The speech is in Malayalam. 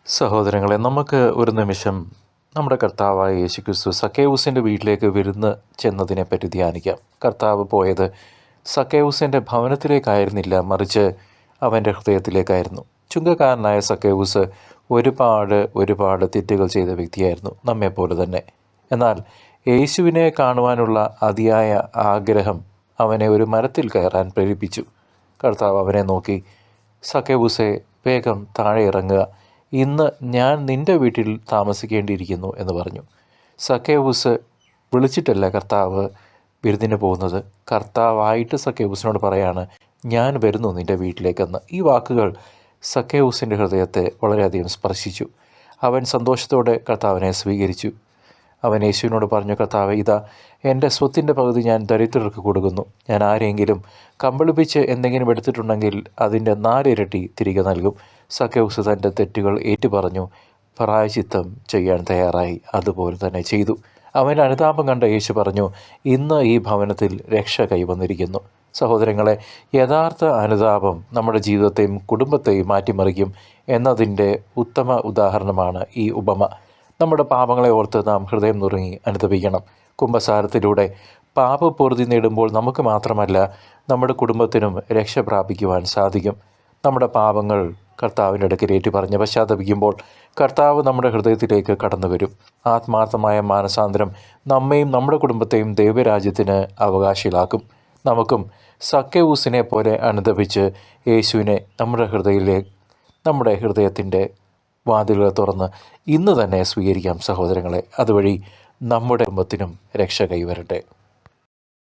സഹോദരങ്ങളെ, നമുക്ക് ഒരു നിമിഷം നമ്മുടെ കർത്താവായ യേശുക്രിസ്തു സക്കേവൂസിൻ്റെ വീട്ടിലേക്ക് വിരുന്ന് ചെന്നതിനെപ്പറ്റി ധ്യാനിക്കാം. കർത്താവ് പോയത് സക്കേവൂസിൻ്റെ ഭവനത്തിലേക്കായിരുന്നില്ല, മറിച്ച് അവൻ്റെ ഹൃദയത്തിലേക്കായിരുന്നു. ചുങ്കക്കാരനായ സക്കേവൂസ് ഒരുപാട് തെറ്റുകൾ ചെയ്ത വ്യക്തിയായിരുന്നു, നമ്മെപ്പോലെ തന്നെ. എന്നാൽ യേശുവിനെ കാണുവാനുള്ള അതിയായ ആഗ്രഹം അവനെ ഒരു മരത്തിൽ കയറാൻ പ്രേരിപ്പിച്ചു. കർത്താവ് അവനെ നോക്കി, സക്കേവൂസെ, വേഗം താഴെ ഇറങ്ങുക, ഇന്ന് ഞാൻ നിൻ്റെ വീട്ടിൽ താമസിക്കേണ്ടിയിരിക്കുന്നു എന്ന് പറഞ്ഞു. സക്കേവൂസ് വിളിച്ചിട്ടല്ല കർത്താവ് വിരുന്നിന് പോകുന്നത്. കർത്താവായിട്ട് സക്കേവൂസിനോട് പറയാണ്, ഞാൻ വരുന്നു നിൻ്റെ വീട്ടിലേക്കെന്ന്. ഈ വാക്കുകൾ സക്കേവൂസിൻ്റെ ഹൃദയത്തെ വളരെയധികം സ്പർശിച്ചു. അവൻ സന്തോഷത്തോടെ കർത്താവിനെ സ്വീകരിച്ചു. അവൻ യേശുവിനോട് പറഞ്ഞു, കർത്താവേ, ഇതാ എൻ്റെ സ്വത്തിൻ്റെ പകുതി ഞാൻ ദരിദ്രർക്ക് കൊടുക്കുന്നു. ഞാൻ ആരെങ്കിലും കമ്പളിപ്പിച്ച് എന്തെങ്കിലും എടുത്തിട്ടുണ്ടെങ്കിൽ അതിൻ്റെ 4 ഇരട്ടി തിരികെ നൽകും. സക്കേവൂസ് തൻ്റെ തെറ്റുകൾ ഏറ്റുപറഞ്ഞു പ്രായശ്ചിത്തം ചെയ്യാൻ തയ്യാറായി. അതുപോലെ തന്നെ ചെയ്തു. അവൻ്റെ അനുതാപം കണ്ട യേശു പറഞ്ഞു, ഇന്ന് ഈ ഭവനത്തിൽ രക്ഷ കൈവന്നിരിക്കുന്നു. സഹോദരങ്ങളെ, യഥാർത്ഥ അനുതാപം നമ്മുടെ ജീവിതത്തെയും കുടുംബത്തെയും മാറ്റിമറിക്കും എന്നതിൻ്റെ ഉത്തമ ഉദാഹരണമാണ് ഈ ഉപമ. നമ്മുടെ പാപങ്ങളെ ഓർത്ത് നാം ഹൃദയം നുറുങ്ങി അനുതപിക്കണം. കുമ്പസാരത്തിലൂടെ പാപപൂർത്തി നേടുമ്പോൾ നമുക്ക് മാത്രമല്ല, നമ്മുടെ കുടുംബത്തിനും രക്ഷ പ്രാപിക്കുവാൻ സാധിക്കും. നമ്മുടെ പാപങ്ങൾ കർത്താവിൻ്റെ അടുക്കൽ ഏറ്റുപറഞ്ഞ് പശ്ചാത്തപിക്കുമ്പോൾ കർത്താവ് നമ്മുടെ ഹൃദയത്തിലേക്ക് കടന്നു വരും. ആത്മാർത്ഥമായ മാനസാന്തരം നമ്മെയും നമ്മുടെ കുടുംബത്തെയും ദൈവരാജ്യത്തിന് അവകാശികളാക്കും. നമുക്കും സക്കേവൂസിനെ പോലെ അനുതപിച്ച് യേശുവിനെ നമ്മുടെ ഹൃദയത്തിൻ്റെ വാതിലുകൾ തുറന്ന് ഇന്ന് തന്നെ സ്വീകരിക്കാം സഹോദരങ്ങളെ. അതുവഴി നമ്മുടെ കുടുംബത്തിനും രക്ഷ കൈവരട്ടെ.